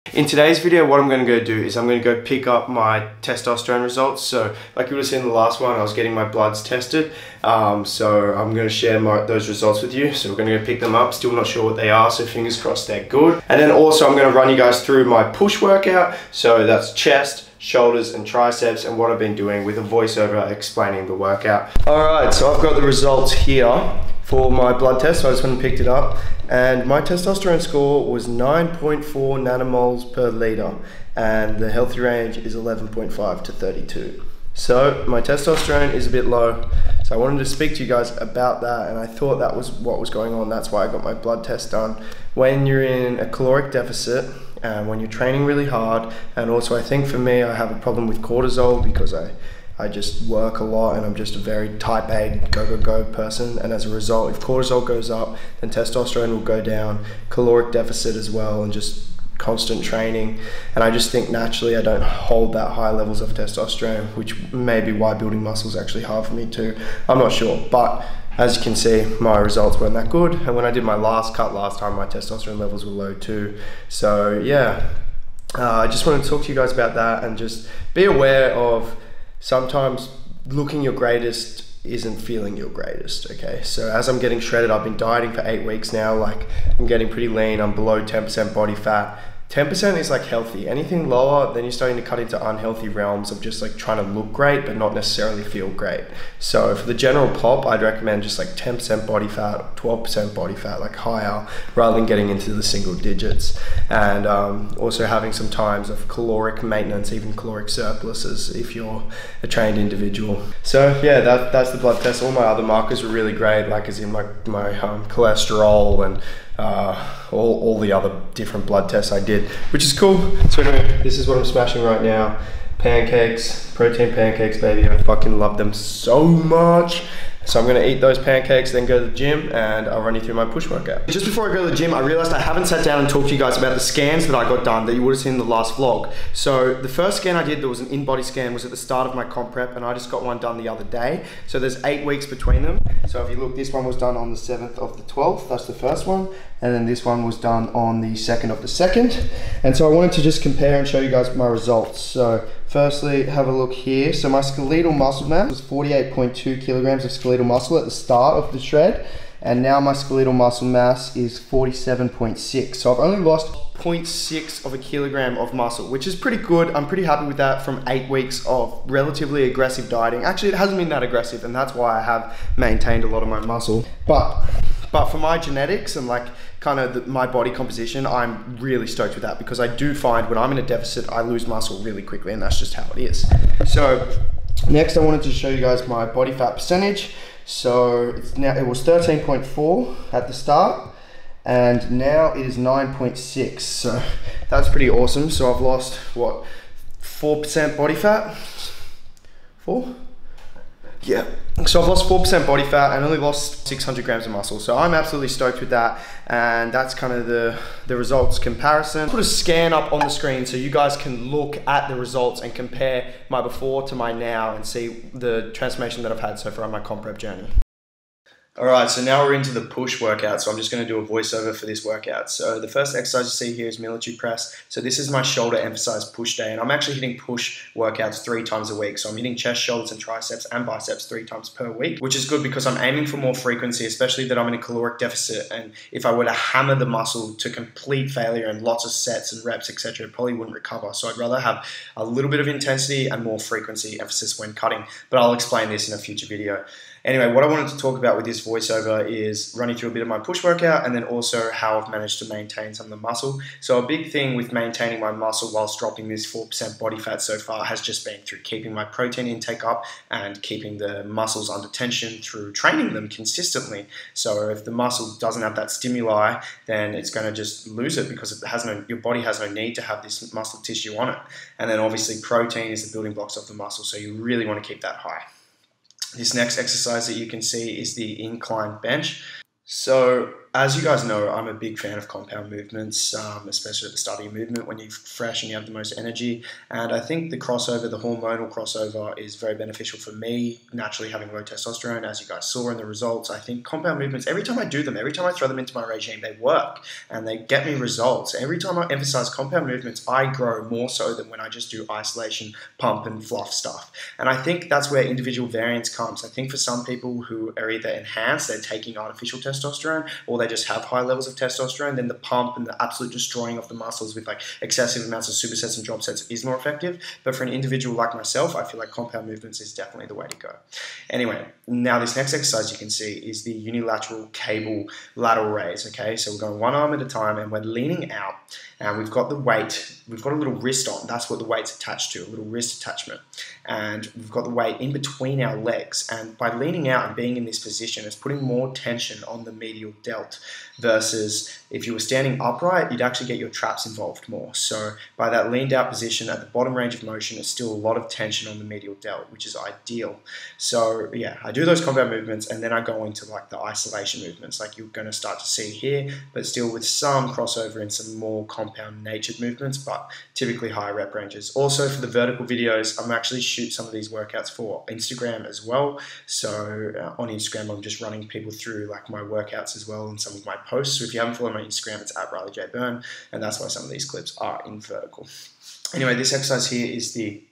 In today's video, what I'm going to go do is I'm going to go pick up my testosterone results. So like you would have seen in the last one, I was getting my bloods tested. So I'm going to share those results with you. So we're going to go pick them up. Still not sure what they are, so fingers crossed they're good. And then also I'm going to run you guys through my push workout. So that's chest, shoulders and triceps, and what I've been doing with a voiceover explaining the workout. Alright, so I've got the results here for my blood test. So I just went and picked it up, and my testosterone score was 9.4 nanomoles per liter, and the healthy range is 11.5 to 32. So my testosterone is a bit low, so I wanted to speak to you guys about that, and I thought that was what was going on. That's why I got my blood test done. When you're in a caloric deficit, and when you're training really hard, and also I think for me, I have a problem with cortisol because I just work a lot and I'm just a very type A go person, and as a result, if cortisol goes up, then testosterone will go down, caloric deficit as well, and just constant training. And I just think naturally I don't hold that high levels of testosterone, which may be why building muscle is actually hard for me too. I'm not sure, but as you can see, my results weren't that good, and when I did my last cut last time, my testosterone levels were low too. So yeah, I just want to talk to you guys about that, and just be aware of sometimes looking your greatest isn't feeling your greatest, okay? So as I'm getting shredded, I've been dieting for 8 weeks now, like I'm getting pretty lean, I'm below 10% body fat. 10% is like healthy. Anything lower, then you're starting to cut into unhealthy realms of just like trying to look great but not necessarily feel great. So for the general pop, I'd recommend just like 10% body fat, 12% body fat, like higher, rather than getting into the single digits. And also having some times of caloric maintenance, even caloric surpluses if you're a trained individual. So yeah, that's the blood test. All my other markers were really great, like as in my cholesterol and all the other different blood tests I did, which is cool. So anyway, this is what I'm smashing right now. Pancakes, protein pancakes, baby. I fucking love them so much. So I'm gonna eat those pancakes, then go to the gym, and I'll run you through my push workout. Just before I go to the gym, I realized I haven't sat down and talked to you guys about the scans that I got done that you would have seen in the last vlog. So the first scan I did, there was an in-body scan, was at the start of my comp prep, and I just got one done the other day. So there's 8 weeks between them. So if you look, this one was done on the 7th of the 12th, that's the first one. And then this one was done on the 2nd of the 2nd. And so I wanted to just compare and show you guys my results. So firstly, have a look here. So my skeletal muscle mass was 48.2 kilograms of skeletal muscle at the start of the shred. And now my skeletal muscle mass is 47.6. So I've only lost 0.6 of a kilogram of muscle, which is pretty good. I'm pretty happy with that from 8 weeks of relatively aggressive dieting. Actually, it hasn't been that aggressive, and that's why I have maintained a lot of my muscle. But for my genetics and like kind of my body composition, I'm really stoked with that, because I do find when I'm in a deficit, I lose muscle really quickly, and that's just how it is. So next I wanted to show you guys my body fat percentage. So it was 13.4 at the start, and now it is 9.6. So that's pretty awesome. So I've lost, what, 4% body fat? 4? Yeah. So I've lost 4% body fat and only lost 600 grams of muscle. So I'm absolutely stoked with that. And that's kind of the results comparison. Put a scan up on the screen so you guys can look at the results and compare my before to my now and see the transformation that I've had so far on my comp prep journey. Alright, so now we're into the push workout, so I'm just going to do a voiceover for this workout. So the first exercise you see here is military press. So this is my shoulder emphasized push day, and I'm actually hitting push workouts 3 times a week. So I'm hitting chest, shoulders and triceps and biceps 3 times per week, which is good because I'm aiming for more frequency, especially that I'm in a caloric deficit. And if I were to hammer the muscle to complete failure and lots of sets and reps, etc., it probably wouldn't recover. So I'd rather have a little bit of intensity and more frequency emphasis when cutting, but I'll explain this in a future video. Anyway, what I wanted to talk about with this voiceover is running through a bit of my push workout, and then also how I've managed to maintain some of the muscle. So a big thing with maintaining my muscle whilst dropping this 4% body fat so far has just been through keeping my protein intake up and keeping the muscles under tension through training them consistently. So if the muscle doesn't have that stimuli, then it's going to just lose it, because it has your body has no need to have this muscle tissue on it. And then obviously protein is the building blocks of the muscle, so you really want to keep that high. This next exercise that you can see is the incline bench. So as you guys know, I'm a big fan of compound movements, especially at the start of your movement when you're fresh and you have the most energy. And I think the crossover, the hormonal crossover, is very beneficial for me, naturally having low testosterone, as you guys saw in the results. I think compound movements, every time I do them, every time I throw them into my regime, they work and they get me results. Every time I emphasize compound movements, I grow more so than when I just do isolation, pump and fluff stuff. And I think that's where individual variance comes. I think for some people who are either enhanced, they're taking artificial testosterone, or they just have high levels of testosterone, then the pump and the absolute destroying of the muscles with like excessive amounts of supersets and drop sets is more effective. But for an individual like myself, I feel like compound movements is definitely the way to go. Anyway, now this next exercise you can see is the unilateral cable lateral raise. Okay, so we're going one arm at a time and we're leaning out, and we've got the weight, we've got a little wrist on, that's what the weight's attached to, a little wrist attachment, and we've got the weight in between our legs, and by leaning out and being in this position, it's putting more tension on the medial delt, versus if you were standing upright, you'd actually get your traps involved more. So by that leaned out position at the bottom range of motion, there's still a lot of tension on the medial delt, which is ideal. So yeah, I do those compound movements and then I go into like the isolation movements like you're going to start to see here, but still with some crossover in some more compound natured movements, but typically higher rep ranges. Also for the vertical videos, I'm actually shoot some of these workouts for Instagram as well. So on Instagram, I'm just running people through like my workouts as well and some of my posts. So if you haven't followed my Instagram, it's at Byrne, and that's why some of these clips are in vertical. Anyway, this exercise here is the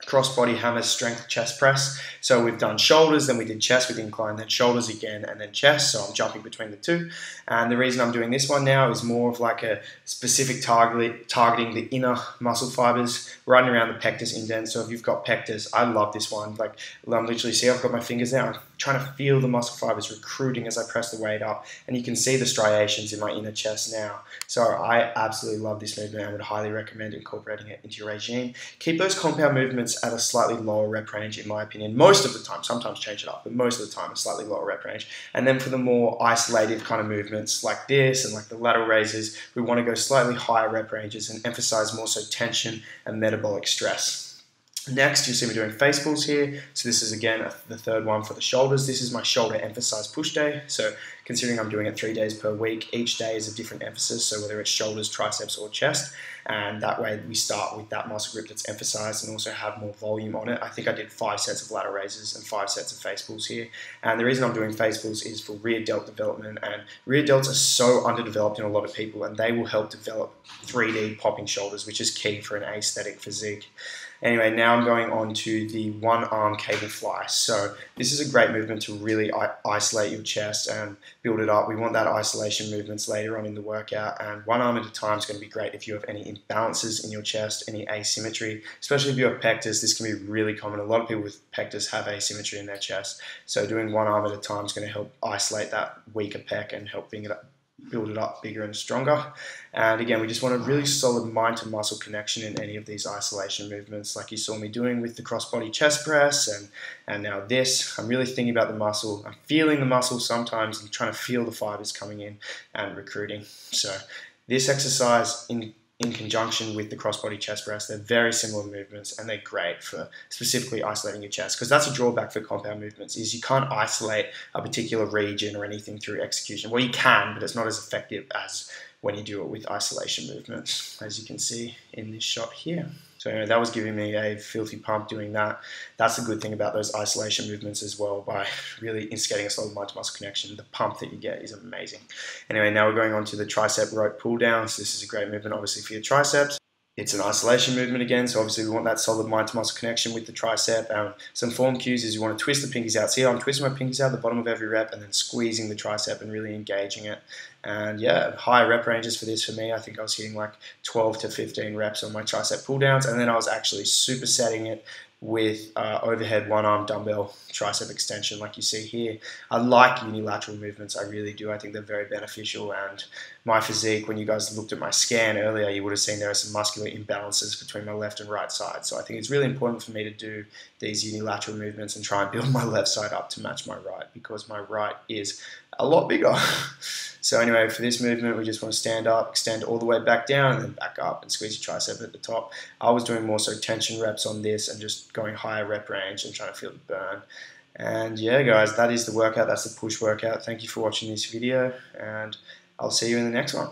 cross-body hammer strength chest press. So we've done shoulders, then we did chest with incline, then shoulders again, and then chest. So I'm jumping between the two. And the reason I'm doing this one now is more of like a specific targeting the inner muscle fibers running around the pectus indent. So if you've got pectus, I love this one. Like I'm literally, see I've got my fingers there. I'm trying to feel the muscle fibers recruiting as I press the weight up. And you can see the striations in my inner chest now. So I absolutely love this movement and would highly recommend incorporating it into your regime. Keep those compound movements at a slightly lower rep range, in my opinion, most of the time. Sometimes change it up, but most of the time a slightly lower rep range. And then for the more isolated kind of movements like this and like the lateral raises, we want to go slightly higher rep ranges and emphasize more so tension and metabolic stress. Next, you'll see me doing face pulls here. So this is again the third one for the shoulders. This is my shoulder emphasize push day. So considering I'm doing it 3 days per week, each day is a different emphasis. So whether it's shoulders, triceps, or chest. And that way we start with that muscle group that's emphasized and also have more volume on it. I think I did 5 sets of lateral raises and 5 sets of face pulls here. And the reason I'm doing face pulls is for rear delt development. And rear delts are so underdeveloped in a lot of people, and they will help develop 3D popping shoulders, which is key for an aesthetic physique. Anyway, now I'm going on to the one arm cable fly. So this is a great movement to really isolate your chest and build it up. We want that isolation movements later on in the workout, and one arm at a time is going to be great if you have any imbalances in your chest, any asymmetry, especially if you have pectus. This can be really common. A lot of people with pectus have asymmetry in their chest. So doing one arm at a time is going to help isolate that weaker pec and help build it up bigger and stronger. And again, we just want a really solid mind to muscle connection in any of these isolation movements, like you saw me doing with the cross-body chest press and now this. I'm really thinking about the muscle. I'm feeling the muscle sometimes and trying to feel the fibers coming in and recruiting. So this exercise in conjunction with the cross-body chest press, they're very similar movements and they're great for specifically isolating your chest, because that's a drawback for compound movements is you can't isolate a particular region or anything through execution. Well, you can, but it's not as effective as when you do it with isolation movements, as you can see in this shot here. So anyway, that was giving me a filthy pump doing that. That's the good thing about those isolation movements as well, by really instigating a solid mind-to-muscle connection. The pump that you get is amazing. Anyway, now we're going on to the tricep rope pull down. So this is a great movement, obviously, for your triceps. It's an isolation movement again, so obviously we want that solid mind-to-muscle connection with the tricep. Some form cues is you want to twist the pinkies out. See how I'm twisting my pinkies out at the bottom of every rep and then squeezing the tricep and really engaging it. And yeah, high rep ranges for this for me. I think I was hitting like 12 to 15 reps on my tricep pull downs, and then I was actually supersetting it with overhead one-arm dumbbell tricep extension like you see here. I like unilateral movements, I really do. I think they're very beneficial, and my physique, when you guys looked at my scan earlier, you would have seen there are some muscular imbalances between my left and right side. So I think it's really important for me to do these unilateral movements and try and build my left side up to match my right, because my right is a lot bigger. So anyway, for this movement, we just want to stand up, extend all the way back down, and then back up and squeeze your tricep at the top. I was doing more so tension reps on this and just going higher rep range and trying to feel the burn. And yeah, guys, that is the workout. That's the push workout. Thank you for watching this video, and I'll see you in the next one.